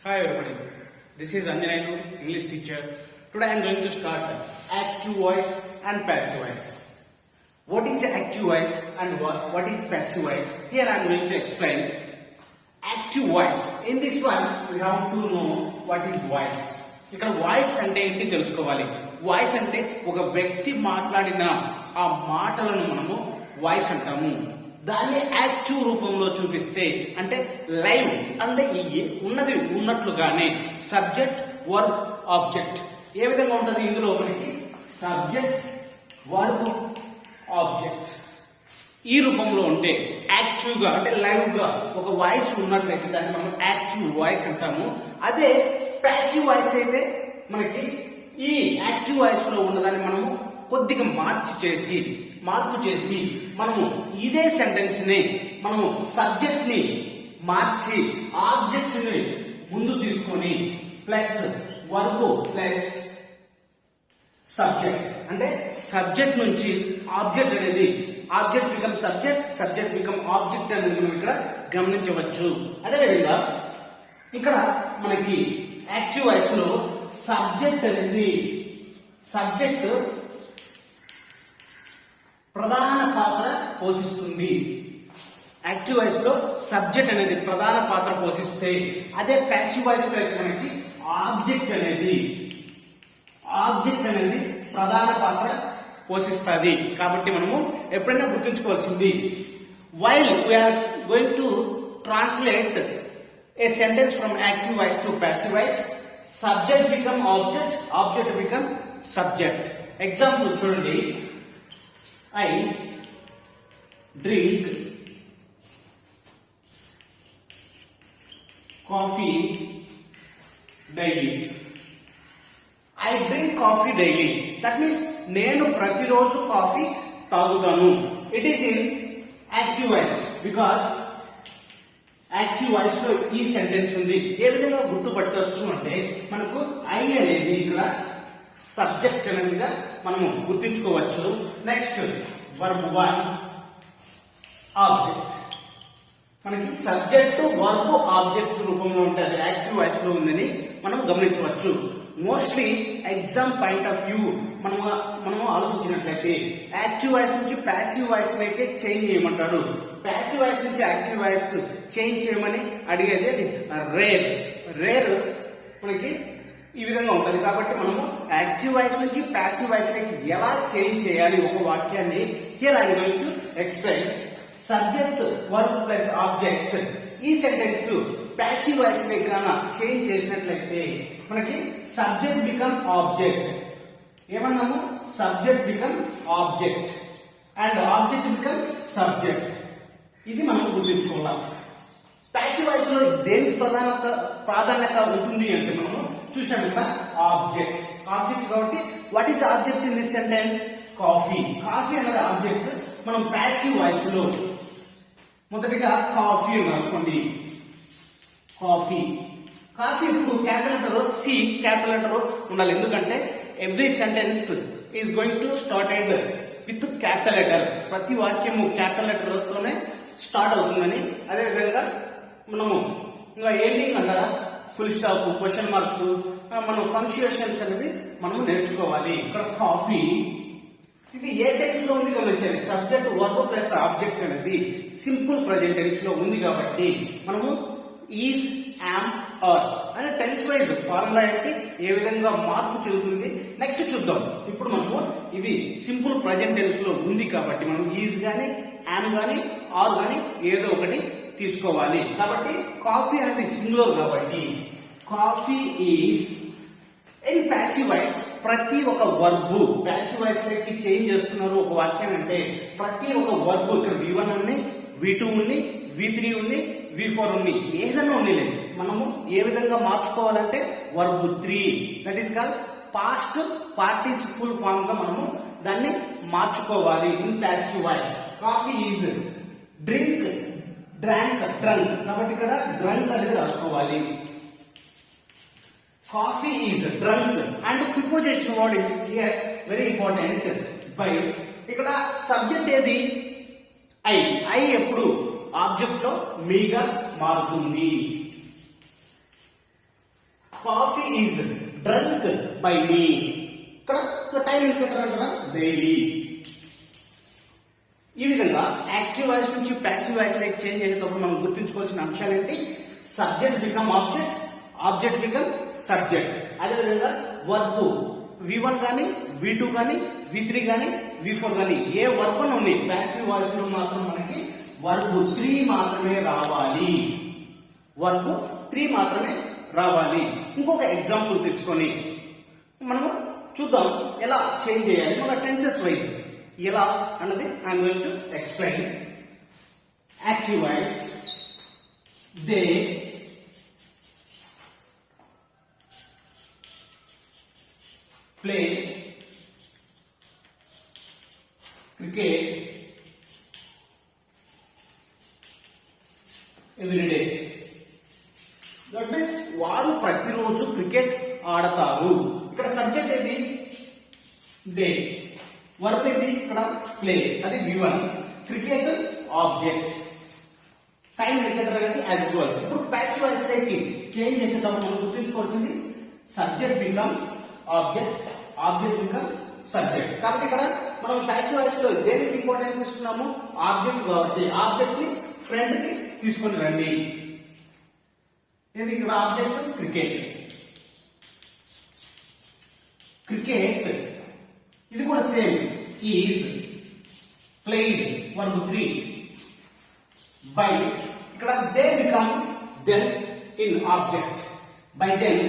Hi everybody, this is Anjaneyanu, English teacher. Today I am going to start active voice and passive voice. What is active voice and what is passive voice? Here I am going to explain active voice. In this one we have to know what is voice. ఇక్కడ voice అంటే ఏంటి తెలుసుకోవాలి. Voice అంటే ఒక వ్యక్తి మాట్లాడిన ఆ మాటలను మనము వాయిస్ అంటాము. దాన్ని యాక్టివ్ రూపంలో చూపిస్తే అంటే లైవ్ అంటే ఉన్నది ఉన్నట్లుగానే సబ్జెక్ట్ వర్బ్ ఆబ్జెక్ట్ ఏ విధంగా ఉంటుంది ఇందులో మనకి సబ్జెక్ట్ వర్బ్ ఆబ్జెక్ట్ ఈ రూపంలో ఉంటే యాక్టివ్ గా అంటే లైవ్ గా ఒక వాయిస్ ఉన్నట్లయితే దాన్ని మనం యాక్టివ్ వాయిస్ అంటాము. అదే ప్యాసివ్ వాయిస్ అయితే మనకి ఈ యాక్టివ్ వాయిస్ లో ఉన్నదాన్ని మనము కొద్దిగా మార్పు చేసి మనము ఇదే సెంటెన్స్ ని మనము సబ్జెక్ట్ ని మార్చి ఆబ్జెక్ట్ ని ముందు తీసుకొని ప్లస్ వర్బ్ ప్లస్ సబ్జెక్ట్ అంటే సబ్జెక్ట్ నుంచి ఆబ్జెక్ట్ అనేది object become subject become object అనేది మనం ఇక్కడ గమనించవచ్చు. అదేవిధంగా ఇక్కడ మనకి యాక్టివ్ వాయిస్ లో సబ్జెక్ట్ అనేది సబ్జెక్ట్ ప్రధాన పాత్ర పోషిస్తుంది. యాక్టివ్ వాయిస్ లో సబ్జెక్ట్ అనేది ప్రధాన పాత్ర పోషిస్తే అదే ప్యాసివ్ వాయిస్ లో అయితే మనకి ఆబ్జెక్ట్ అనేది ప్రధాన పాత్ర పోషిస్తుంది. కాబట్టి మనము ఎప్పుడైనా గుర్తుంచుకోవాల్సింది while we are going to translate a sentence from active voice to passive voice subject become object become subject. Example చూడండి, I drink coffee daily. I drink coffee daily. That means నేను ప్రతిరోజు కాఫీ తాగుతాను. It is in active voice because active voice లో ఈ sentence ఉంది. ఏ విధంగా గుర్తుపట్టవచ్చు అంటే మనకు ఐ అనేది ఇక్కడ సబ్జెక్ట్ అనేదిగా మనము గుర్తించుకోవచ్చు. నెక్స్ట్ వర్బ్ వన్ ఆబ్జెక్ట్ మనకి సబ్జెక్ట్ వర్బ్ ఆబ్జెక్ట్ రూపంలో ఉంటుంది. యాక్టివ్ వాయిస్ లో ఉందని మనం గమనించవచ్చు. Mostly exam point of view మనము ఆలోచించినట్లయితే యాక్టివ్ వాయిస్ నుంచి ప్యాసివ్ వాయిస్ లోకే చేంజ్ చేయమంటాడు. ప్యాసివ్ వాయిస్ నుంచి యాక్టివ్ వాయిస్ చేంజ్ చేయమని అడిగేది రేర్ మనకి ఈ విధంగా ఉంటది. కాబట్టి మనము యాక్టివ్ వాయిస్ నుంచి ప్యాసివ్ వాయిస్ లోకి ఎలా చేంజ్ చేయాలి ఒక వాక్యాన్ని here I am going to explain. Subject verb plus object ఈ సెంటెన్స్ ప్యాసివ్ వాయిస్ లోకి గానా చేంజ్ చేసినట్లయితే మనకి సబ్జెక్ట్ బికమ్ ఆబ్జెక్ట్. ఏమన్నాము? Subject become object and object become subject. ఇది మనం గుర్తుంచుకోవాలి. ప్యాసివ్ వాయిస్ లో దేనికి ప్రాధాన్యత ఉంటుంది అంటే మనము చూసాం కదా ఆబ్జెక్ట్ కాబట్టి what is object in this sentence? Coffee అనేది ఆబ్జెక్ట్. మనం ప్యాసివ్ వాయిస్ లో మొదటిగా కాఫీ రాసుకోండి. కాఫీ ఇప్పుడు capital letter C capital letter ఉండాలి. ఎందుకంటే every sentence is going to start and with capital letter. ప్రతి వాక్యము క్యాపిటల్ లెటర్ తోనే స్టార్ట్ అవుతుందని. అదే విధంగా మనము ఇంకా ఎండింగ్ అంటారా ఫుల్ స్టాప్ క్వశ్చన్ మార్క్ మనం ఫంక్షన్స్ అనేది మనము నేర్చుకోవాలి. ఇక్కడ కాఫీ ఇది ఏ టెన్స్ లో ఉంది గమనించండి. సబ్జెక్ట్ వర్బ్ ప్లస్ ఆబ్జెక్ట్ అనేది సింపుల్ ప్రెజెంట్ టెన్స్ లో ఉంది కాబట్టి మనము ఈజ్ యామ్ ఆర్ అనే టెన్స్ వైజ్ ఫార్ములా ఏంటి ఏ విధంగా మార్పు చెందుతుంది నెక్స్ట్ చూద్దాం. ఇప్పుడు మనము ఇది సింపుల్ ప్రెజెంట్ టెన్స్ లో ఉంది కాబట్టి మనం ఈజ్ గాని యామ్ గాని ఆర్ గాని ఏదో ఒకటి తీసుకోవాలి. కాబట్టి కాఫీ అనేది సింగులర్ కాబట్టి coffee is in passive voice ప్రతి ఒక వర్బ్ ప్యాసివ్ వాయిస్ లోకి చేంజ్ చేస్తున్నారు ఒక వాక్యం అంటే ప్రతి ఒక వర్బ్ ఇక్కడ V1 ఉంది, V2 ఉంది, V3 ఉంది, V4 ఉంది, ఏదైనా ఉంది లేదు మనము ఏ విధంగా మార్చుకోవాలంటే verb 3 that is called past participle form గా మనము దాన్ని మార్చుకోవాలి in passive voice. Coffee is drink drank కాబట్టి ఇక్కడ డ్రంక్ అనేది రాసుకోవాలి. Coffee is drunk and preposition word here very important. By ఇక్కడ సబ్జెక్ట్ ఏది? ఐ ఎప్పుడు ఆబ్జెక్ట్ లో మీగా మారుతుంది. Coffee is drunk by me. ఇక్కడ టైం ఇండికేటర్ అంటారా డైలీ. ఈ విధంగా యాక్టివ్ వాయిస్ నుంచి ప్యాసివ్ వాయిస్ లైక్ చేంజ్ చేసేటప్పుడు మనం గుర్తుంచుకోవాల్సిన అంశాలు ఏంటి? Subject become object, object become subject. అదేవిధంగా వర్బ్ V1 కానీ V2 కానీ V3 కానీ V4 కానీ ఏ వర్బ్ నుండి ప్యాసివ్ వాయిస్ లో మాత్రం మనకి వర్బ్ 3 మాత్రమే రావాలి. వర్బ్ 3 మాత్రమే రావాలి. ఇంకొక ఎగ్జాంపుల్ తీసుకొని మనము చూద్దాం ఎలా చేంజ్ చేయాలి మన టెన్సెస్ వైజ్ ఎలా అన్నది I'm going to explain. Active voice they play cricket every day. That means వారు ప్రతిరోజు క్రికెట్ ఆడతారు. ఇక్కడ సబ్జెక్ట్ ఏది? డే. వర్బ్ ఏది? ఇక్కడ ప్లే, అది V1. Cricket object, time indicator అనేది యాజ్ యూజువల్. ఇప్పుడు ప్యాసివ్ వాయిస్ లైక్ చేంజ్ చేసేటప్పుడు మనం గుర్తుంచుకోవాల్సింది subject become object, object become subject. కాబట్టి ఇక్కడ మనం ప్యాసివ్ వాయిస్ లో దేనికి ఇంపార్టెన్స్ ఇస్తున్నాము? ఆబ్జెక్ట్ కాబట్టి ఆబ్జెక్ట్ ని ఫ్రంట్ కి తీసుకొని రండి. ఏది ఇక్కడ ఆబ్జెక్ట్? క్రికెట్. క్రికెట్ ఇది కూడా same is played verb 3 by. ఇక్కడ they become them in object, by them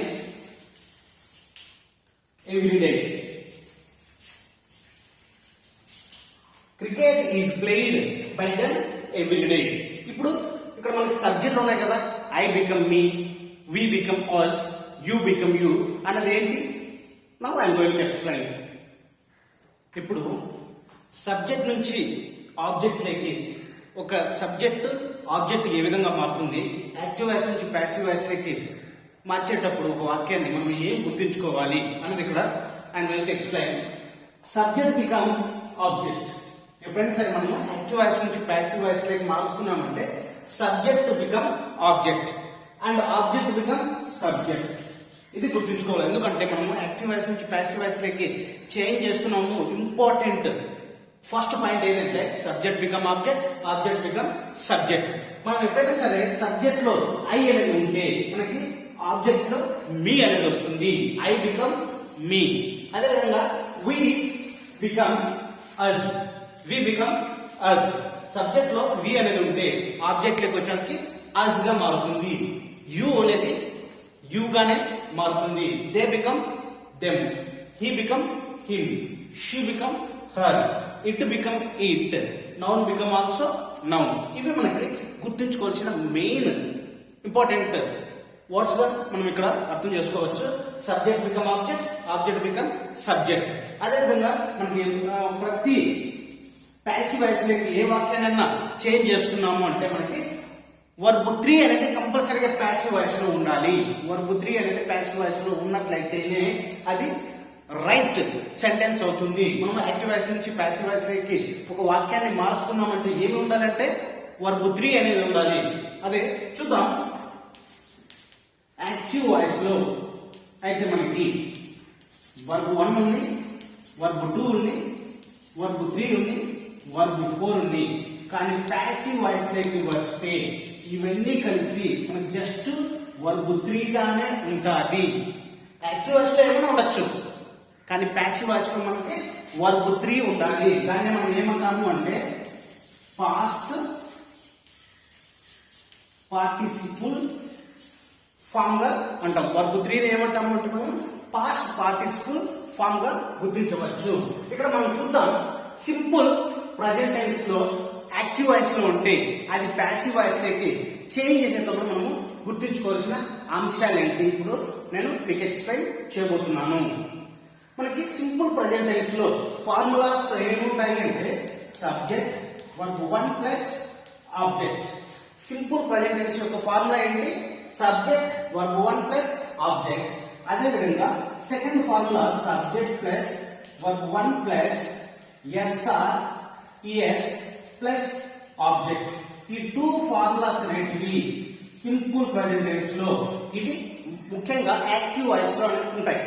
every day. Cricket is played by them every day. ఇప్పుడు ఇక్కడ మనకి సబ్జెక్ట్ ఉన్నాయి కదా, I become me, we become us, you become you అన్నది ఏంటి? Now I am going to explain. ఇప్పుడు subject నుంచి object లేకి ఒక సబ్జెక్ట్ ఆబ్జెక్ట్ ఏ విధంగా మారుతుంది, యాక్టివ్ వాయిస్ నుంచి ప్యాసివ్ వాయిస్ లేకి మార్చేటప్పుడు ఒక వాక్యాన్ని మనం ఏం గుర్తుంచుకోవాలి అనేది ఇక్కడ I'm going to explain. Subject become object. ఎప్పుడైనా సరే మనం యాక్టివ్ వాయిస్ నుంచి ప్యాసివ్ వాయిస్ లోకి మారుస్తున్నామంటే subject become object and object become subject. ఇది గుర్తుంచుకోవాలి. ఎందుకంటే మనం యాక్టివ్ వాయిస్ నుంచి ప్యాసివ్ వాయిస్ లోకి చేంజ్ చేస్తున్నాము. ఇంపార్టెంట్ ఫస్ట్ పాయింట్ ఏదంటే subject become object, object become subject. మనం ఎప్పుడైనా సరే సబ్జెక్ట్ లో ఐ అనేది ఉంటే మనకి ఆబ్జెక్ట్ లో మీ అనేది వస్తుంది. I become me. అదేవిధంగా we become us, we become us. Subject లో వి అనేది ఉంటే ఆబ్జెక్ట్ లోకి వచ్చడానికి అస్ గా మారుతుంది. యు అనేది యు గానే మారుతుంది. They become them, he become him, she become her, it become it, noun become also noun. ఇవి మనకి గుర్తుంచుకోవాల్సిన మెయిన్ ఇంపార్టెంట్ వర్డ్స్ గా మనం ఇక్కడ అర్థం చేసుకోవచ్చు. Subject become object, object become subject. అదేవిధంగా మనకి ప్రతి ప్యాసివ్ వాయిస్ లోకి ఏ వాక్యాన్నైనా చేంజ్ చేస్తున్నాము అంటే మనకి వర్బ్ 3 అనేది కంపల్సరీగా ప్యాసివ్ వాయిస్ లో ఉండాలి. వర్బ్ 3 అనేది ప్యాసివ్ వాయిస్ లో ఉన్నట్లయితేనే అది రైట్ సెంటెన్స్ అవుతుంది. మనం యాక్టివ్ వాయిస్ నుంచి ప్యాసివ్ వాయిస్ లోకి ఒక వాక్యాన్ని మారుస్తున్నామంటే ఏమి ఉండాలంటే వర్బ్ 3 అనేది ఉండాలి. అదే చూద్దాం. యాక్టివ్ వాయిస్ లో అయితే మనకి వర్బ్ 1 ఉంది, వర్బ్ 2 ఉంది, వర్బ్ 3 ఉంది, వర్బ్ 4 ఉంది. కానీ ప్యాసివ్ వాయిస్ లోకి వస్తే ఇవన్నీ కలిసి మనకి జస్ట్ వర్బ్ 3 గానే ఉంటుంది. యాక్టివ్ వాయిస్ లో ఏమైనా ఉండొచ్చు, కానీ ప్యాసివ్ వాయిస్ లో మనకి వర్బ్ 3 ఉండాలి. దాన్ని మనం ఏమంటాము అంటే పాస్ట్ పార్టిసిపుల్ ఫామ్ గా అంటాం. వర్బ్ 3 ఏమంటాము అంటే మనం పాస్ట్ పార్టిసిపుల్ ఫామ్ గా గుర్తించవచ్చు. ఇక్కడ మనం చూద్దాం. సింపుల్ ప్రజెంట్ టెన్స్ లో యాక్టివ్ వాయిస్ లో ఉంటే అది ప్యాసివ్ వాయిస్ లోకి చేంజ్ చేసేటప్పుడు మనము గుర్తుంచుకోవాల్సిన అంశాలు ఏంటి ఇప్పుడు నేను మీకు ఎక్స్ప్లెయిన్ చేయబోతున్నాను. మనకి సింపుల్ ప్రజెంట్ టెన్స్ లో ఫార్ములాస్ ఏముంటాయి అంటే subject verb 1 plus object. Simple present tense యొక్క ఫార్ములా ఏంటి? Subject verb 1 plus object. అదే విధంగా second formula subject plus verb 1 plus S or ES plus object. ఈ 2 ఫార్ములాస్ అనేటివి సింపుల్ ప్రజెంట్ టెన్స్ లో ఇవి ముఖ్యంగా యాక్టివ్ వాయిస్ లో ఉంటాయి.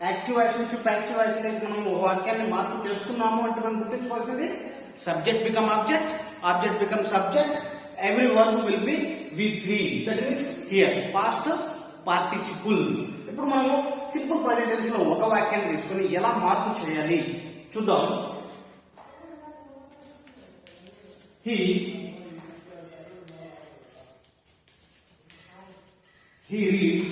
యాక్టివ్ వాయిస్ నుంచి ప్యాసివ్ వాయిస్ లోకి మనం ఒక వాక్యాన్ని మార్పు చేస్తున్నాము అంటే మనం గుర్తుంచుకోవాల్సింది subject become object, object become subject, every verb will be V3, that means here past participle. ఇప్పుడు మనము సింపుల్ ప్రెజెంట్ టెన్స్ లో ఒక వాక్యాన్ని తీసుకొని ఎలా మార్పు చేయాలి చూద్దాం. He reads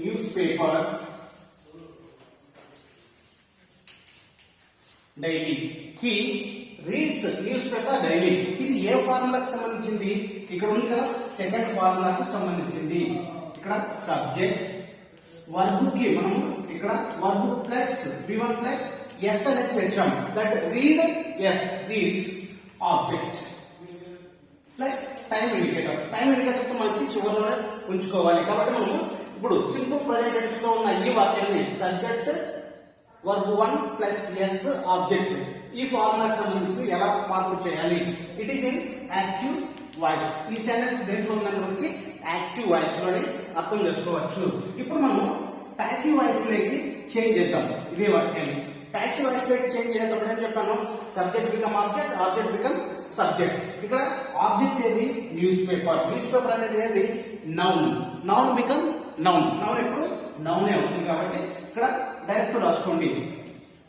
newspaper daily. He reads newspaper daily. ఇది ఏ ఫార్ములాకి సంబంధించింది? ఇక్కడ ఉంది కదా సెకండ్ ఫార్ములాకు సంబంధించింది. ఇక్కడ సబ్జెక్ట్ వర్బ్ కి మనము ఇక్కడ verb plus V1 plus S అనేది చేర్చాం. That read S reads object plus time indicator. Time indicator తో మనకి చివరిలో ఉంచుకోవాలి. కాబట్టి మనము ఇప్పుడు సింపుల్ ప్రెజెంట్ టెన్స్ లో ఉన్న ఈ వాక్యాన్ని subject verb 1 plus S object ఈ ఫార్ములాకి సంబంధించి ఎలా మార్పు చేయాలి? It is in active voice. ఈ సెంటెన్స్ దేంట్లో ఉందని మనకి యాక్టివ్ వాయిస్ లోని అర్థం చేసుకోవచ్చు. ఇప్పుడు మనము ప్యాసివ్ వాయిస్ లోకి చేంజ్ చేద్దాం. ఇదే వాక్యాన్ని ప్యాసివ్ వాయిస్ లోకి చేంజ్ చేసేటప్పుడు ఏం చెప్పాను? Subject become object, object become subject. ఇక్కడ ఆబ్జెక్ట్ ఏది? News paper. న్యూస్ పేపర్ అనేది ఏది? Noun. Noun become noun. Noun ఎప్పుడు నౌనే అవుతుంది. కాబట్టి ఇక్కడ డైరెక్ట్ రాసుకోండి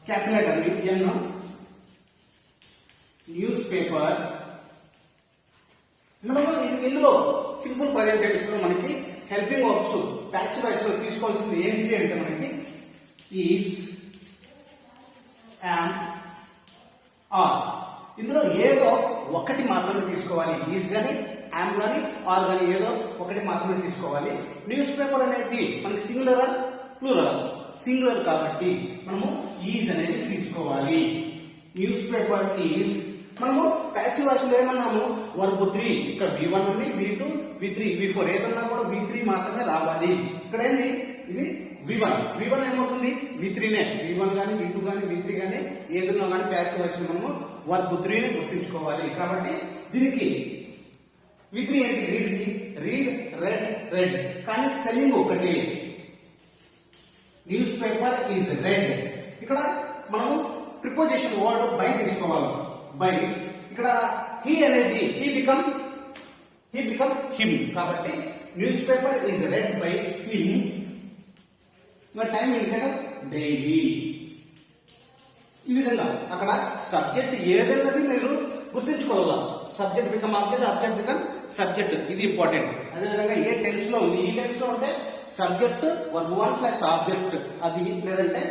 క్యాపిటల్ ఎన్ న్యూస్ పేపర్. మనము ఇందులో సింపుల్ ప్రెజెంట్ టెన్స్ లో మనకి హెల్పింగ్ వర్బ్స్ ప్యాసివ్ వాయిస్ లో తీసుకోవాల్సింది ఏంటి అంటే మనకి ఈజ్, యామ్, ఆర్. ఇందులో ఏదో ఒకటి మాత్రమే తీసుకోవాలి. ఈజ్ గాని యామ్ గాని ఆర్ గాని ఏదో ఒకటి మాత్రమే తీసుకోవాలి. న్యూస్ పేపర్ అనేది మనకి సింగులర్ ప్లూరల్? సింగులర్ కాబట్టి మనము ఈజ్ అనేది తీసుకోవాలి. News paper is. మనము ప్యాసివ్ వాయిస్ లో ఏమన్నాము? వర్బ్ 3. ఇక్కడ V1 ఉంది, V2, V3, V4 ఏదన్నా కూడా V3 మాత్రమే రావాలి. ఇక్కడ ఏంది? ఇది V1. V1 ఏమవుతుంది? V3 నే. V1 గానీ V2 గానీ V3 గానీ ఏదన్నా గానీ ప్యాసివ్ వాయిస్ లో మనము వర్బ్ 3 నే గుర్తుంచుకోవాలి. కాబట్టి దీనికి V3 ఏంటి? రీడ్ కి రీడ్, రెడ్, రెడ్. కానీ స్పెల్లింగ్ ఒకటి. Newspaper is read. ఇక్కడ మనము ప్రిపోజిషన్ వర్డ్ బై తీసుకోవాలి. బై. ఇక్కడ హీ అనేది హీ బికమ్ హిమ్. కాబట్టి newspaper is read by him. Time indicator daily. ఈ విధంగా అక్కడ సబ్జెక్ట్ ఏదన్నది మీరు గుర్తుంచుకోవాలా. Subject become object, object become subject. ఇది ఇంపార్టెంట్. అదేవిధంగా ఏ టెన్స్ లో ఉంది? ఈ టెన్స్ లో ఉంటే సబ్జెక్ట్ వర్బ్ 1 ప్లస్ ఆబ్జెక్ట్ అది, లేదంటే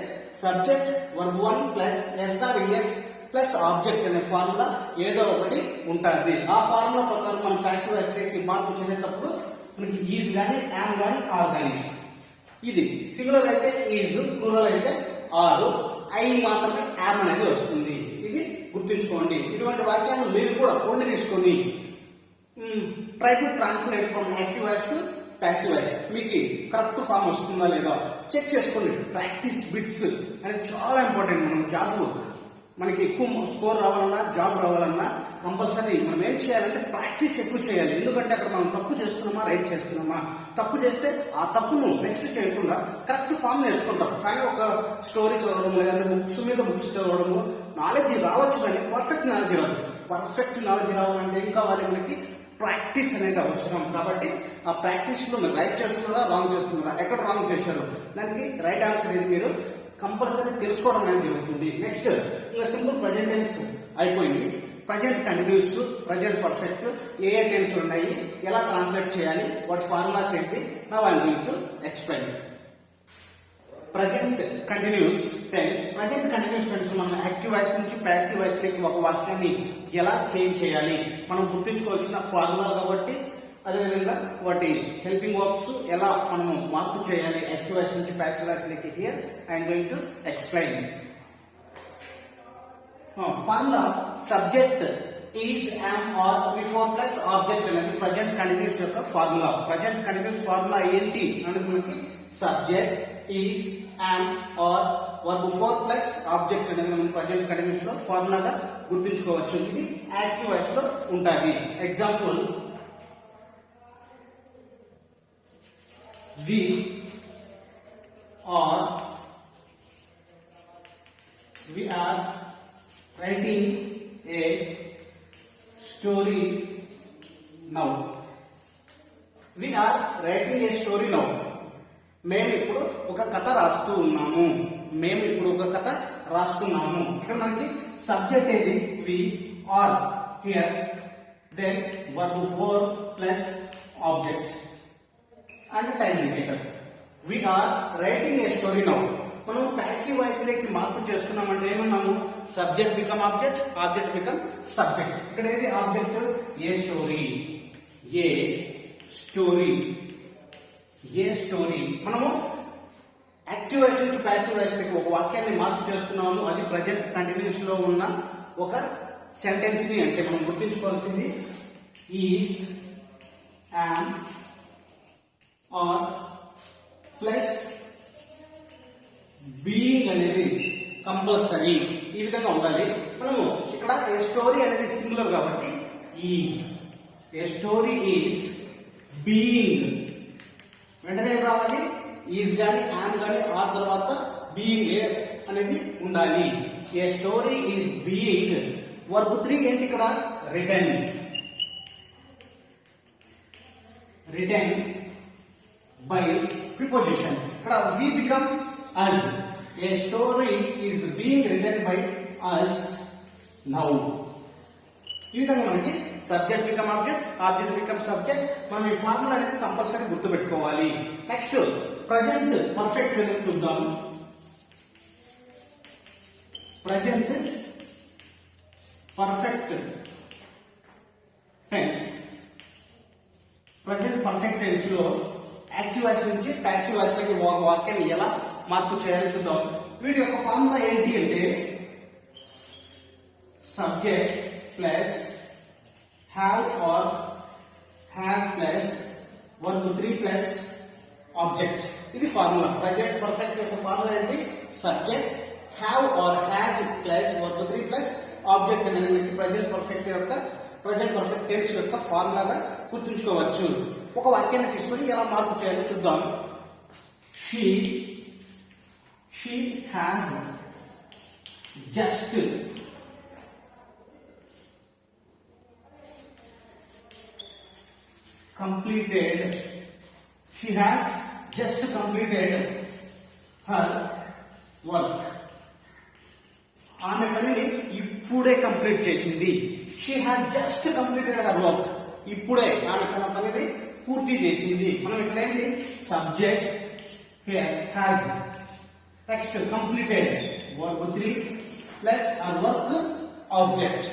subject verb 1 plus SRES plus object అనే ఫార్ములా ఏదో ఒకటి ఉంటుంది. ఆ ఫార్ములా ప్రకారం మనం ప్యాసివ్ వాయిస్ లోకి మార్పు చేసేటప్పుడు మనకి ఈజ్ గానీ యామ్ గానీ ఆర్ గానీ. ఇది సింగులర్ అయితే ఈజ్, ప్లూరల్ అయితే ఆర్, ఐ మాత్రమే యామ్ అనేది వస్తుంది. ఇది గుర్తుంచుకోండి. ఇటువంటి వాక్యాలను మీరు కూడా కొన్ని తీసుకొని try to translate from active voice to passive voice. మీకు కరెక్ట్ ఫామ్ వస్తుందా లేదా చెక్ చేసుకోండి. ప్రాక్టీస్ బిట్స్ అనేది చాలా ఇంపార్టెంట్. మనం జాబ్ మనకి ఎక్కువ స్కోర్ రావాలన్నా, జాబ్ రావాలన్నా కంపల్సరీ మనం ఏం చేయాలంటే ప్రాక్టీస్ ఎక్కువ చేయాలి. ఎందుకంటే అక్కడ మనం తప్పు చేస్తున్నామా, రైట్ చేస్తున్నామా? తప్పు చేస్తే ఆ తప్పును నెక్స్ట్ చేయకుండా కరెక్ట్ ఫామ్ నేర్చుకుంటాం. కానీ ఒక స్టోరీ చదవడం, లేదంటే బుక్స్ మీద బుక్స్ చదవడము, నాలెడ్జ్ రావచ్చు కానీ పర్ఫెక్ట్ నాలెడ్జ్ రాదు. పర్ఫెక్ట్ నాలెడ్జ్ రావాలంటే ఏం కావాలి? మనకి ప్రాక్టీస్ అనేది అవసరం. కాబట్టి ఆ ప్రాక్టీస్ లో మీరు రైట్ చేస్తున్నారా, రాంగ్ చేస్తున్నారా, ఎక్కడ రాంగ్ చేశారు, దానికి రైట్ ఆన్సర్ అనేది మీరు కంపల్సరీ తెలుసుకోవడం అనేది జరుగుతుంది. నెక్స్ట్ ఇంకా సింపుల్ ప్రెజెంట్ టెన్స్ అయిపోయింది. ప్రజెంట్ కంటిన్యూస్, ప్రజెంట్ పర్ఫెక్ట్ ఏ టెన్స్ ఉన్నాయి, ఎలా ట్రాన్స్లేట్ చేయాలి, వాటి ఫార్ములాస్ ఏంటి, now I am going to explain. Present continuous tense. Present continuous tense మనం యాక్టివ్ వాయిస్ నుంచి ప్యాసివ్ వాయిస్ లోకి ఒక వాక్యాన్ని ఎలా చేంజ్ చేయాలి మనం గుర్తుంచుకోవాల్సిన ఫార్ములా. కాబట్టి అదేవిధంగా వాటి హెల్పింగ్ వర్బ్స్ ఎలా మనము మార్పు చేయాలి యాక్టివ్ వాయిస్ నుంచి ప్యాసివ్ వాయిస్ లోకి. Here I am going to explain. Formula subject is, am, are, before plus object అనేది ప్రజెంట్ కంటిన్యూస్ యొక్క ఫార్ములా. ప్రజెంట్ కంటిన్యూస్ ఫార్ములా ఏంటి అనేది మనకి subject is, am, are, verb 4 plus object అనేది మనం present continuous లో ఫార్ములాగా గుర్తుంచుకోవచ్చు. ఇది యాక్టివ్ వాయిస్ లో ఉంటుంది. Example we are writing a story now. We are writing a story now. మేము ఇప్పుడు ఒక కథ రాస్తున్నాము. ఇక్కడ మనకి సబ్జెక్ట్ ఏది? We are here, then verb four plus object and time indicator. We are writing a story now. మనం passive voice లోకి మార్పు చేస్తున్నామంటే ఏమన్నాము? Subject become object, object become subject. ఇక్కడ ఏది ఆబ్జెక్ట్? A story. మనము యాక్టివ్ వాయిస్ నుంచి ప్యాసివ్ వాయిస్ లోకి ఒక వాక్యాన్ని మార్పు చేస్తున్నాము. అది ప్రజెంట్ కంటిన్యూస్ లో ఉన్న ఒక సెంటెన్స్ ని. అంటే మనం గుర్తుంచుకోవాల్సింది is, am, are plus being అనేది కంపల్సరీ. ఈ విధంగా ఉండాలి. మనము ఇక్కడ ఏ స్టోరీ అనేది సింగులర్ కాబట్టి is, a story is being వెంటనే రావాలి. ఈజ్ గాని యామ్ గాని ఆర్ తర్వాత బీయింగ్ అనేది ఉండాలి. A story is being. Verb 3 ఏంటి ఇక్కడ? Written by preposition. ఇక్కడ we become us. A story is being written by us now. ఈ విధంగా మనకి subject become object, object become subject. మనం ఈ ఫార్ములా అనేది కంపల్సరీ గుర్తుపెట్టుకోవాలి. నెక్స్ట్ ప్రజెంట్ పర్ఫెక్ట్ టెన్స్ చూద్దాం. ప్రజెంట్ పర్ఫెక్ట్ టెన్స్ లో యాక్టివ్ వాయిస్ నుంచి ప్యాసివ్ వాయిస్ లోకి వాక్యాన్ని ఎలా మార్పు చేయాలో చూద్దాం. వీటి యొక్క ఫార్ములా ఏంటి అంటే subject plus have or have plus verb 3 plus object. ఇది ఫార్ములా. ప్రజెంట్ పర్ఫెక్ట్ యొక్క ఫార్ములా ఏంటి? Subject have or have plus verb 3 plus object అనేది ప్రజెంట్ పర్ఫెక్ట్ టెన్స్ యొక్క ఫార్ములాగా గుర్తుంచుకోవచ్చు. ఒక వాక్యాన్ని తీసుకొని ఎలా మార్పు చేయాలో చూద్దాం. She has just completed her work. ఆమె పనిని ఇప్పుడే కంప్లీట్ చేసింది. She has just completed her work. ఇప్పుడే ఆమె తన పనిని పూర్తి చేసింది. మనం ఇక్కడ ఏంటి? Subject here has. Next completed verb 3 plus her work object.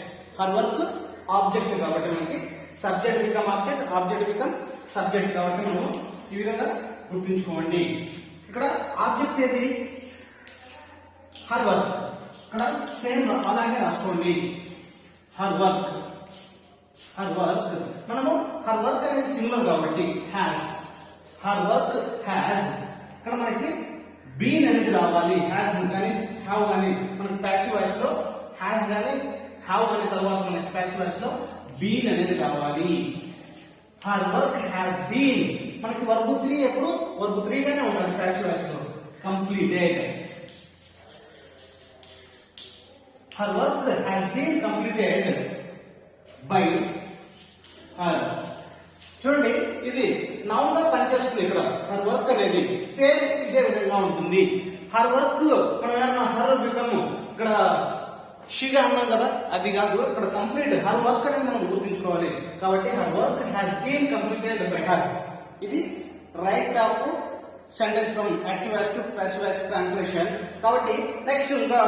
కాబట్టి మనకి subject become object, object become subject. కాబట్టి మనం ఈ విధంగా గుర్తుంచుకోండి. ఇక్కడ ఆబ్జెక్ట్ ఏది? Her work. ఇక్కడ సేమ్ అలాగే రాసుకోండి. Her work. మనము హర్ వర్క్ అనేది సింగులర్ కాబట్టి హ్యాస్. Her work has. ఇక్కడ మనకి బీన్ అనేది రావాలి. హ్యాస్ కానీ హ్యావ్ కానీ మనకి ప్యాసివ్ వాయిస్ లో హ్యాస్ కానీ హ్యావ్ కానీ తర్వాత మనకి ప్యాసివ్ వాయిస్ లో బీన్ అనేది రావాలి. Her work has been. మనకి వర్బ్ 3 ఎప్పుడు వర్బ్ 3 గానే ఉండాలి ప్యాసివ్ వాయిస్ లో. Completed. Her work has been completed by her. చూడండి ఇది నౌన్ గా పనిచేస్తుంది. ఇక్కడ హర్ వర్క్ అనేది సేమ్ ఇదే విధంగా ఉంటుంది. హర్ వర్క్ మనం ఏమన్నా హర్ బికమ్ ఇక్కడ షిగా అన్నాం కదా, అది కాదు. ఇక్కడ కంప్లీట్ హర్ వర్క్ అనేది మనం గుర్తుంచుకోవాలి. కాబట్టి her work has been completed by her. ఇది right of sentence from active voice to passive voice translation. కాబట్టి నెక్స్ట్ ఇంకా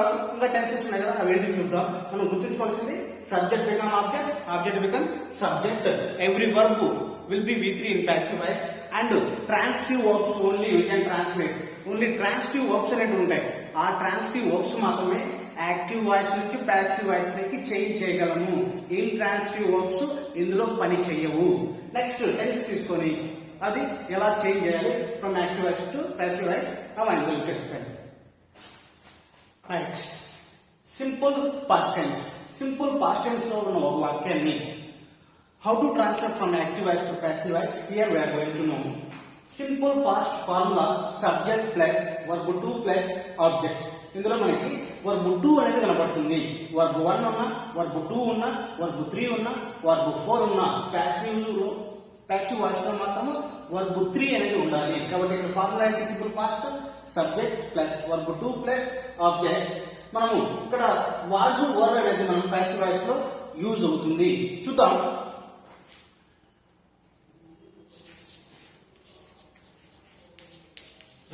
టెన్సెస్ ఉన్నాయి కదా, అవి ఏంటి చూద్దాం. మనం గుర్తుంచుకోవాల్సింది subject become object, object become subject. Every verb will be V3 in passive voice and transitive verbs only we can translate. Only transitive verbs అనేవి ఉంటాయి. ఆ transitive verbs మాత్రమే యాక్టివ్ వాయిస్ నుంచి ప్యాసివ్ వాయిస్ లోకి చేంజ్ చేయగలము. Intransitive verbs ఇందులో పని చేయవు. నెక్స్ట్ టెన్స్ తీసుకొని అది ఎలా చేంజ్ చేయాలి from active voice to passive voice, I am going to explain. Right. Simple past tense. Simple past tense లో ఉన్న ఒక వాక్యాన్ని how to transfer from active voice to passive voice, here we are going to know. Simple past formula subject plus verb to plus object. ఇందులో మనకి verb 2 అనేది కనబడుతుంది. Verb 1 ఉన్నా, verb 2 ఉన్నా, వర్బ్ 3 ఉన్నా, వర్బ్ 4 ఉన్నా, ప్యాసివ్ వాయిస్ లో మాత్రము వర్బ్ 3 అనేది ఉండాలి. కాబట్టి ఇక్కడ ఫార్ములా ఏంటి? Simple past subject plus verb 2 plus object. మనము ఇక్కడ వాజ్ వర్ అనేది మనం ప్యాసివ్ వాయిస్ లో యూజ్ అవుతుంది. చూద్దాం.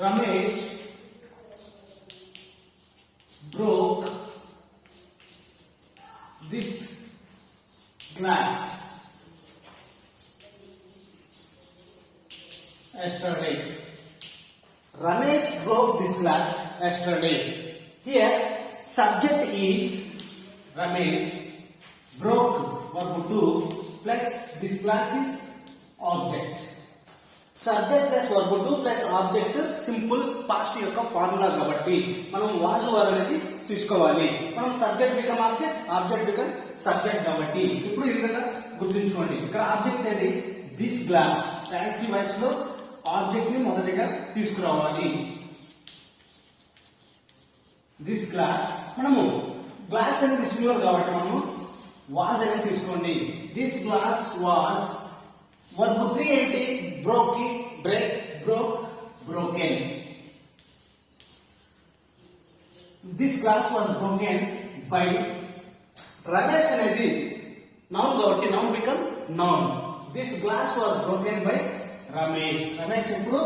Ramesh broke this glass yesterday. Ramesh broke this glass yesterday. Here subject is Ramesh, broke verb 2 plus this glass is object. Subject plus verb 2 plus object simple past యొక్క formula కాబట్టి మనం was were అనేది తీసుకోవాలి. మనం subject become object, object become subject కాబట్టి ఇప్పుడు ఈ విధంగా గుర్తుంచుకోండి. ఇక్కడ ఆబ్జెక్ట్ అనేది దిస్ గ్లాస్. ప్యాసివ్ వాయిస్ లో ఆబ్జెక్ట్ ని మొదటిగా తీసుకురావాలి. This glass. మనము గ్లాస్ అనేది సింగులర్ కాబట్టి మనము వాజ్ అనేది తీసుకోండి. This glass was. వర్బ్ 3 ఏంటి? Broke, break, broke, broken. This glass was broken by. Ramesh అనేది నౌన్ కాబట్టి noun become noun. This glass was broken by Ramesh. Ramesh ఇప్పుడు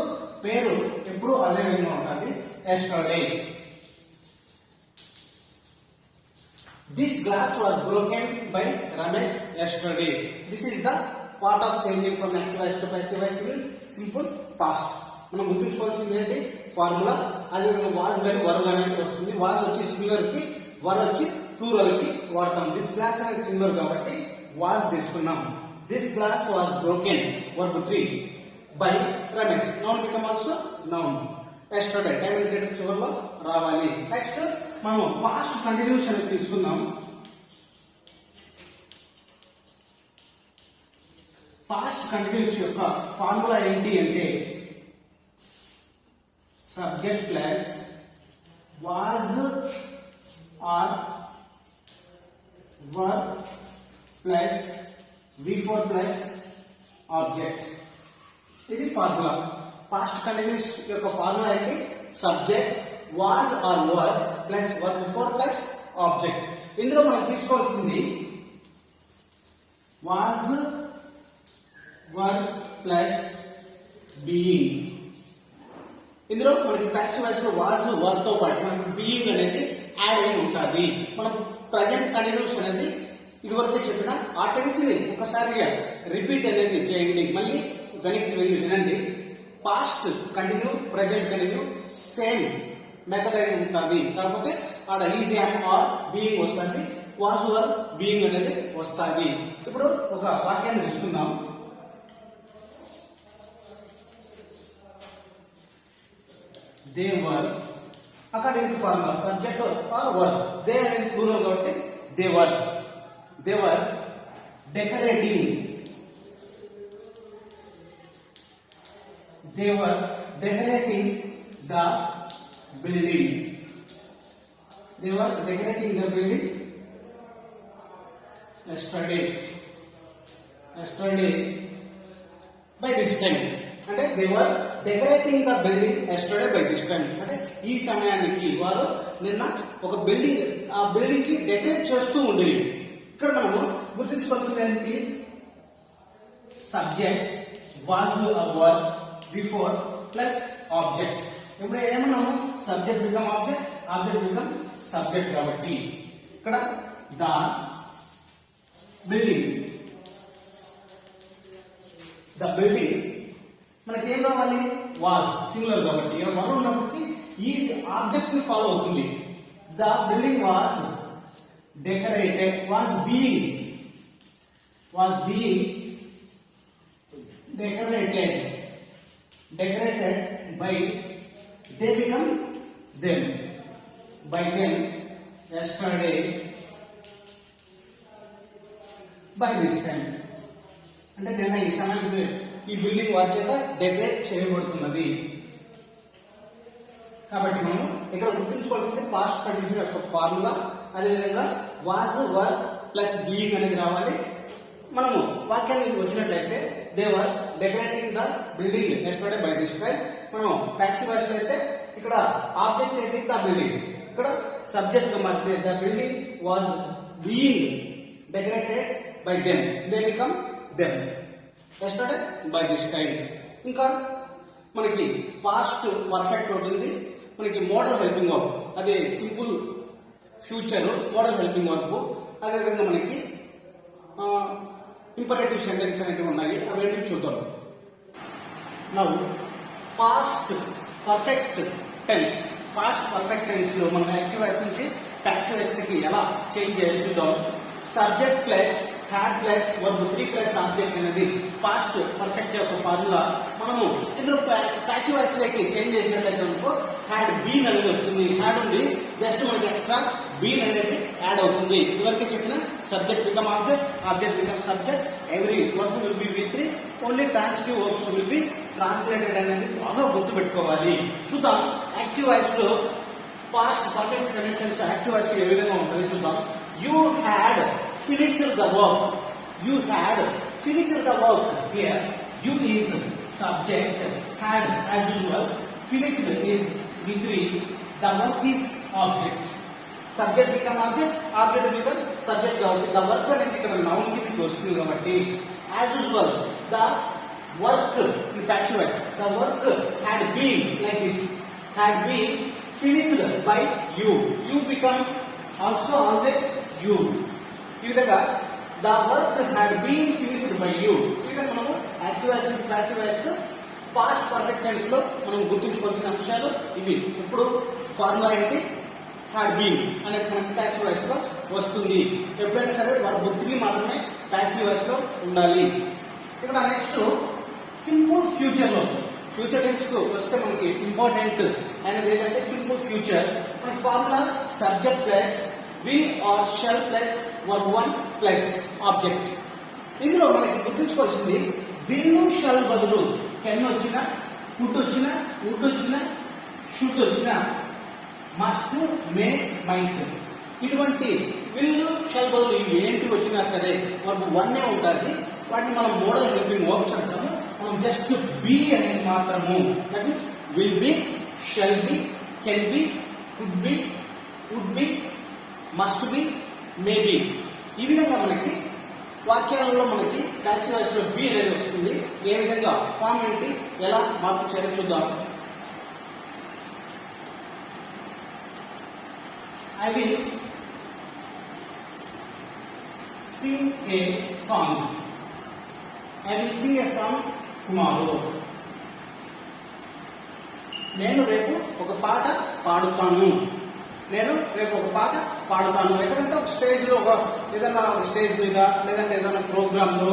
పేరు ఎప్పుడు అదే విధంగా ఉంటుంది. yesterday. This glass was broken by Ramesh yesterday. This is the part of changing from active voice to passive voice in simple past. మనం గుర్తుంచుకోవాల్సింది ఏంటి? Formula. అదే వాజ్ కానీ వర్ అనేది వస్తుంది. వాజ్ వచ్చి సింగులర్ కి, వర్ వచ్చి ప్లూరల్ కి వాడతాం. దిస్ గ్లాస్ అనేది సింగులర్ కాబట్టి వాజ్ తీసుకున్నాం. This glass was broken verb 3 by Ramesh. Noun become also noun. yesterday time indicator చివరిలో రావాలి. నెక్స్ట్ మనం పాస్ట్ కంటిన్యూస్ అనేది తీసుకుందాం. పాస్ట్ కంటిన్యూస్ యొక్క ఫార్ములా ఏంటి అంటే subject plus was or verb plus V4 plus object. ఇది ఫార్ములా. పాస్ట్ కంటిన్యూస్ యొక్క ఫార్ములా ఏంటి? Subject was or verb plus verb 4 plus object. ఇందులో మనం తీసుకోవాల్సింది వాజ్ వర్బ్ ప్లస్ బీయింగ్. ఇందులో మనకి ప్యాసివ్ వాయిస్ లో వాజ్ వర్బ్ తో పాటు మనకి బీయింగ్ అనేది యాడ్ అయి ఉంటుంది. మనం ప్రజెంట్ కంటిన్యూస్ అనేది ఇదివరకే చెప్పిన ఆ టెన్స్ ని ఒకసారిగా రిపీట్ అనేది చేయండి. మళ్ళీ వెనక్కి వెళ్ళి వినండి. Past continue, present continue same method అనేది ఉంటుంది. కాకపోతే ఆడ ఈజ్ యామ్ ఆర్ బీయింగ్ వస్తుంది, వాజ్ వర్ బీయింగ్ అనేది వస్తుంది. ఇప్పుడు ఒక వాక్యాన్ని తీసుకుందాం. They were according to formula subject are verb. They అనేది ప్లూరల్ కాబట్టి they were. They were decorating. They were decorating the building. They were decorating the building yesterday. Yesterday by this time. అంటే they were decorating the building yesterday by this time. అంటే ఈ సమయానికి వారు నిన్న ఒక building, ఆ building కి decorate చేస్తూ ఉండేవి. ఇక్కడ మనము గుర్తుంచుకోవాల్సింది ఏంటి? Subject was verb before plus object. ఇప్పుడు ఏమన్నాము? Subject become object, object become subject. కాబట్టి ఇక్కడ ద బిల్డింగ్, ద బిల్డింగ్ మనకి ఏం రావాలి? వాజ్ సింగులర్ కాబట్టి వర్ ఉన్నప్పటికీ ఈ ఆబ్జెక్ట్ ని ఫాలో అవుతుంది. The building was decorated, was being decorated by, they become them, by them yesterday by this time. అంటే నిన్న ఈ సమయానికి ఈ బిల్డింగ్ వారి చేత డెకరేట్ చేయబడుతున్నది. కాబట్టి మనం ఇక్కడ గుర్తుంచుకోవాల్సింది పాస్ట్ కండిషన్ యొక్క ఫార్ములా, అదేవిధంగా వాజ్ వర్ ప్లస్ బీయింగ్ అనేది రావాలి. మనము వాక్యాన్ని వచ్చినట్లయితే they were decorating the building yesterday by this time. మనం ప్యాసివ్ వాయిస్ లో అయితే ఇక్కడ ఆబ్జెక్ట్ అయితే ద బిల్డింగ్, ఇక్కడ సబ్జెక్ట్ గా మారితే the building was being decorated by them, they become them yesterday by this time. ఇంకా మనకి పాస్ట్ పర్ఫెక్ట్ ఉంటుంది, మనకి మోడల్ హెల్పింగ్ వర్బ్ అదే simple future modal helping verb, అదేవిధంగా మనకి ఇంపరేటివ్ సెంటెన్స్ అనేవి ఉన్నాయి, అవేంటి చూద్దాం. Now past perfect tense, past perfect tense లో మనం యాక్టివ్ వాయిస్ నుంచి ప్యాసివ్ వాయిస్ కి ఎలా చేంజ్ చేయాలి చూద్దాం. Subject plus had plus verb 3 plus object అనేది పాస్ట్ పర్ఫెక్ట్ యొక్క ఫార్ములా. మనము ఇందులో ప్యాసివ్ వాయిస్ లోకి చేంజ్ చేసినట్లయితే అనుకో హ్యాడ్ బీన్ అనేది వస్తుంది. హ్యాడ్ ఉంది, జస్ట్ మనకి ఎక్స్ట్రా బీన్ అనేది యాడ్ అవుతుంది. ఇదివరకే చెప్పిన subject become object, object become subject, every verb will be V3, only transitive verbs will be translated అనేది బాగా గుర్తు పెట్టుకోవాలి. చూద్దాం యాక్టివ్ వాయిస్ లో past perfect tense active voice ఏ విధంగా ఉంటుంది చూద్దాం. You had finished the work. You had finished the work. Here, you is subject. Had as usual. Finished is V3. The work is object. Subject become object. Object become subject. The work అనేది ఇక్కడ noun కిందకి వస్తుంది కాబట్టి as usual the work in passive voice. The work had been like this. Had been finished by you. You becomes also always you. ఈ విధంగా the work had been finished by you. ఈ విధంగా మనము active voice నుంచి passive voice past perfect tense లో మనం గుర్తుంచుకోవాల్సిన అంశాలు ఇవి. ఇప్పుడు ఫార్ములా ఏంటి, had been అనేది మనకి ప్యాసివ్ వాయిస్ లో వస్తుంది. ఎప్పుడైనా సరే వర్బ్ 3 మాత్రమే ప్యాసివ్ వాయిస్ లో ఉండాలి. ఇక్కడ నెక్స్ట్ సింపుల్ ఫ్యూచర్ లో ఫ్యూచర్ టెన్స్ కు వస్తే మనకి ఇంపార్టెంట్ అనేది ఏంటంటే సింపుల్ ఫ్యూచర్. మనకి formula subject plus will or shall plus verb 1 plus object. ఇందులో మనకి గుర్తుంచుకోవాల్సింది will shall బదులు can వచ్చినా, food వచ్చినా, would వచ్చినా, should వచ్చినా, must, may, might ఇటువంటి will shall బదులు ఇవి ఏంటి వచ్చినా సరే verb 1 ఉంటుంది. వాటిని మనం మోడల్ హెల్పింగ్ వర్బ్స్ అంటాము. మనం జస్ట్ be అనేది మాత్రము, that is will be, shall be, can be, could be, would be, must be, may be. ఈ విధంగా మనకి వాక్యాలలో మనకి ప్యాసివ్ వాయిస్ లో బి అనేది వస్తుంది. ఏ విధంగా ఫామ్ ఏంటి, ఎలా మార్పు చేయాలో చూద్దాం. I will sing a song. I will sing a song tomorrow. నేను రేపు ఒక పాట పాడుతాను. నేను రేపు ఒక పాట పాడుతాను. ఎక్కడంటే ఒక స్టేజ్ లో, ఒక ఏదైనా స్టేజ్ మీద, లేదంటే ఏదైనా ప్రోగ్రామ్ లో,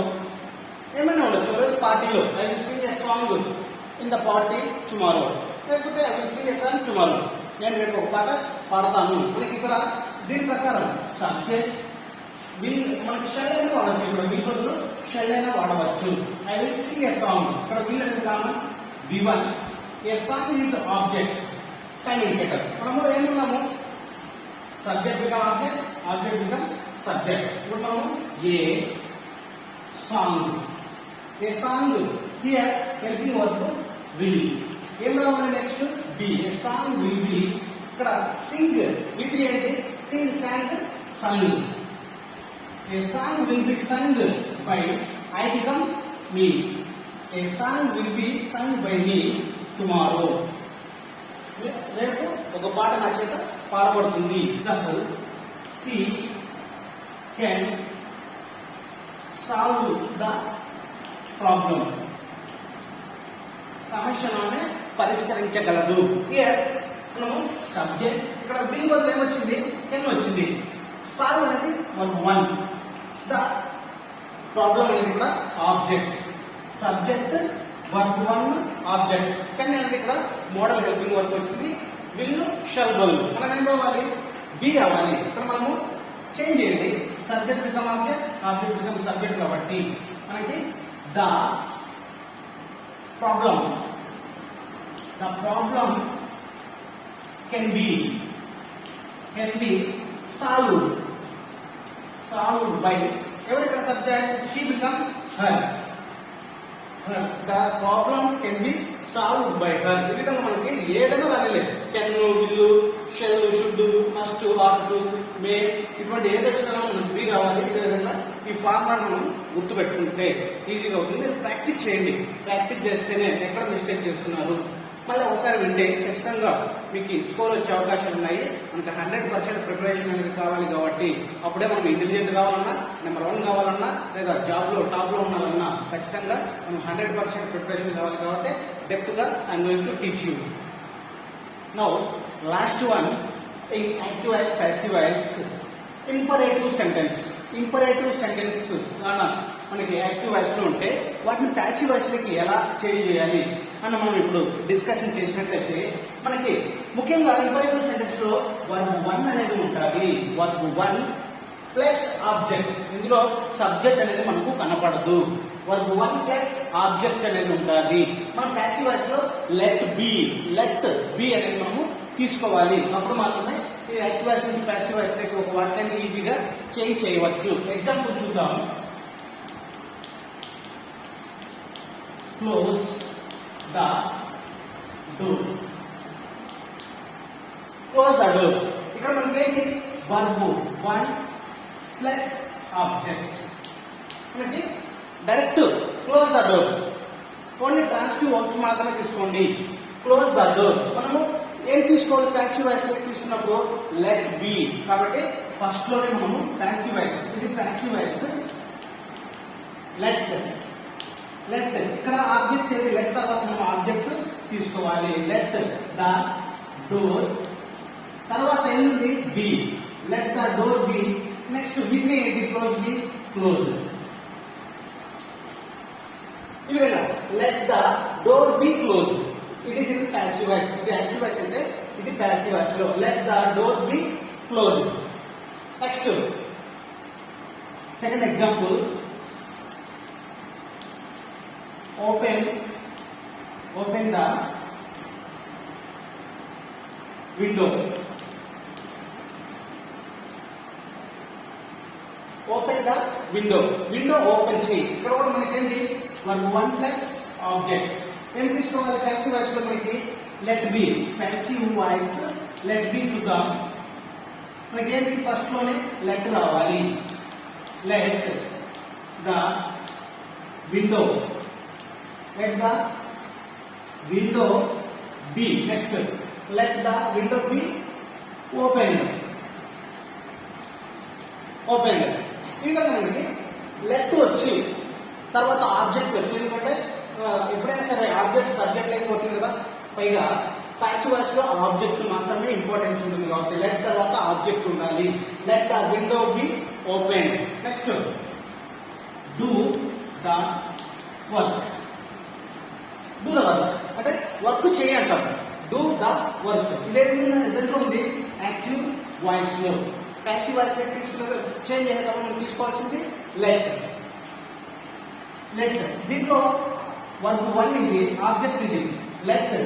ఏమైనా ఉండొచ్చు, లేదా పార్టీలో. I will sing a song in the party tomorrow, లేకపోతే I will sing a song tomorrow. నేను రేపు ఒక పాట పాడతాను. మనకి ఇక్కడ దీని ప్రకారం సబ్జెక్ట్ మనకి షెల్ అయినా వాడవచ్చు. ఇక్కడ వీల్ బదులు షెల్ అయినా వాడవచ్చు. I will sing a song, ఇక్కడ వీల్ అనేది common V1. A song is object, time indicator. మనము ఏమున్నాము, subject become object, object become subject. ఇప్పుడు మనము a song, a song here helping verb will. ఏం రావాలి next be, a song will be. ఇక్కడ sing V3 ఏంటి, sing, sang, sung. A song will be sung by I become me. A song will be sung by me tomorrow. రేపు ఒక పాట నా చేత పాడబడుతుంది. Example, she can solve the problem. సమస్యను ఆమె పరిష్కరించగలదు. హియర్ మనము సబ్జెక్ట్, ఇక్కడ విల్ బదులు ఏమొచ్చింది, కెన్ వచ్చింది. సాల్వ్ అనేది వర్బ్ 1, ద ప్రాబ్లం అనేది కూడా object. Subject verb 1 object. Can అనేది ఇక్కడ మోడల్ హెల్పింగ్ వర్బ్ వచ్చింది. విల్ షల్ బదులు మనం ఏం రావాలి, బి రావాలి. ఇక్కడ మనము చేంజ్ చేయండి, subject become object, object become subject కాబట్టి మనకి the problem. The problem can be solved by every subject. She become her. The problem can be solved by her. ఈ విధంగా మనకి ఏదైనా రాయలేదు. Can, will, shall, should, must, ought to, may ఇటువంటి ఏది వచ్చినా మనకి బి రావాలి. ఇదే విధంగా ఈ ఫార్ములా మనం గుర్తుపెట్టుకుంటే ఈజీగా అవుతుంది. మీరు ప్రాక్టీస్ చేయండి. ప్రాక్టీస్ చేస్తేనే ఎక్కడ మిస్టేక్ చేస్తున్నారు మళ్ళీ ఒకసారి వింటే ఖచ్చితంగా మీకు స్కోర్ వచ్చే అవకాశాలు ఉన్నాయి. మనకి 100% ప్రిపరేషన్ అనేది కావాలి కాబట్టి అప్పుడే మనం ఇంటెలిజెంట్ కావాలన్నా, నెంబర్ 1 కావాలన్నా, లేదా జాబ్ లో టాప్ లో ఉండాలన్నా ఖచ్చితంగా మనం 100% ప్రిపరేషన్ కావాలి కాబట్టి డెప్త్ గా I'm going to teach you. Now last one in active voice, passive voice, imperative sentence. Imperative sentence మనకి యాక్టివ్ వాయిస్ లో ఉంటే వాటిని ప్యాసివ్ వాయిస్ లోకి ఎలా చేంజ్ చేయాలి అని మనం ఇప్పుడు డిస్కషన్ చేసినట్లయితే మనకి ముఖ్యంగా ఇంపరేటివ్ సెంటెన్స్ లో వర్బ్ 1 అనేది ఉంటుంది. Verb 1 plus object. ఇందులో సబ్జెక్ట్ అనేది మనకు కనపడదు. వర్బ్ 1 ప్లస్ ఆబ్జెక్ట్ అనేది ఉంటుంది. మనం ప్యాసివ్ వాయిస్ లో లెట్ బి అనేది మనము తీసుకోవాలి. అప్పుడు మాత్రమే ఈ యాక్టివ్ వాయిస్ నుంచి ప్యాసివ్ వాయిస్ లోకి ఒక వాక్యాన్ని ఈజీగా చేంజ్ చేయవచ్చు. ఎగ్జాంపుల్ చూద్దాం. Close the door. Close the door. ఇక్కడ మనకి ఏంటి వర్బ్ 1 ప్లస్ ఆబ్జెక్ట్. మనకి direct close the door. Only transitive verbs మాత్రమే తీసుకోండి. క్లోజ్ ద డోర్ మనము ఏం తీసుకోవాలి ప్యాసివ్ వాయిస్ తీసుకున్నప్పుడు లెట్ బి. కాబట్టి ఫస్ట్ లోనే మనము ప్యాసివ్ వాయిస్, ఇది ప్యాసివ్ వాయిస్. లెట్ ఇక్కడ ఆబ్జెక్ట్ ఏది లెట్ తర్వాత మనం ఆబ్జెక్ట్ తీసుకోవాలి. లెట్ ద డోర్ తర్వాత ఏంటి be. Let the door be. Next with ఏంటి క్లోజ్ బి. క్లోజ్. ఈ విధంగా let the door be close. It is in passive voice. ఇది యాక్టివ్ వాయిస్ అయితే ఇది ప్యాసివ్ వాయిస్ లో let the door be close. Next second example. open the window. Open the window. Window open చేయి. ఇక్కడ కూడా మనకి ఏంటి వర్బ్ 1 ప్లస్ ఆబ్జెక్ట్. ఏం తీసుకోవాలి ప్యాసివ్ వాయిస్ లో మనకి let be. Passive voice let be చూద్దాం. మనకి ఏంటి ఫస్ట్ లోనే లెట్ రావాలి. Let the window. Let the window be. Next, let the window be opened. ఈ విధంగా మనకి లెట్ వచ్చి తర్వాత ఆబ్జెక్ట్ వచ్చి, ఎందుకంటే ఎప్పుడైనా సరే ఆబ్జెక్ట్ సబ్జెక్ట్ లేకపోతుంది కదా. పైగా ప్యాసివ్ వాయిస్ లో ఆబ్జెక్ట్ మాత్రమే ఇంపార్టెన్స్ ఉంటుంది కాబట్టి లెట్ తర్వాత ఆబ్జెక్ట్ ఉండాలి. Let the window be open. Next do the work. Do the work అంటే వర్క్ చేయి అంటాం. డూ ద వర్క్ ఇదేంటో ఉంది యాక్టివ్ వాయిస్ లో. ప్యాసివ్ వాయిస్ లో తీసుకున్న చేంజ్ అయ్యేటప్పుడు మనం తీసుకోవాల్సింది లెట్. దీంట్లో వర్క్ 1 ఇది, ఆబ్జెక్ట్ ఇది. Let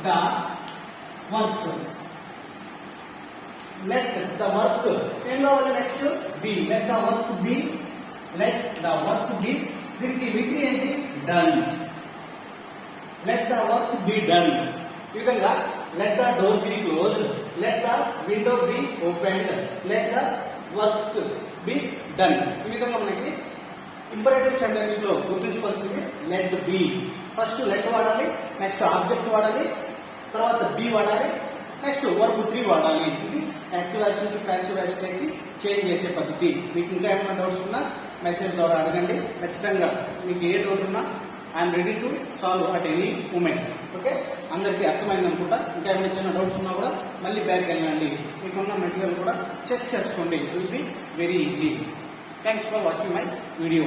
the work. Let the work ఏం కావాలి next be. Let the work be. Let the work be. దీనికి విత్ ఏంటి done. Let the work be done. ఈ విధంగా let the door be closed. Let the window be opened. Let the work be done. ఈ విధంగా మనకి imperative sentence లో గుర్తుంచుకోవాల్సింది let be. First let వాడాలి, నెక్స్ట్ ఆబ్జెక్ట్ వాడాలి, తర్వాత బి వాడాలి, నెక్స్ట్ వర్బ్ 3 వాడాలి. ఇది యాక్టివ్ వాయిస్ నుంచి ప్యాసివ్ వాయిస్ లోకి చేంజ్ చేసే పద్ధతి. మీకు ఇంకా ఏమైనా డౌట్స్ ఉన్నా మెసేజ్ ద్వారా అడగండి. ఖచ్చితంగా మీకు ఏ డౌట్ ఉన్నా I'm ready to solve at any moment. Okay, అందరికీ అర్థమైంది అనుకుంటా. ఇంకా ఏమైనా చిన్న డౌట్స్ ఉన్నా కూడా మళ్ళీ బ్యాక్ వెళ్ళండి. మీకున్న మెటీరియల్ కూడా చెక్ చేసుకోండి. It will be very easy. Thanks for watching my video.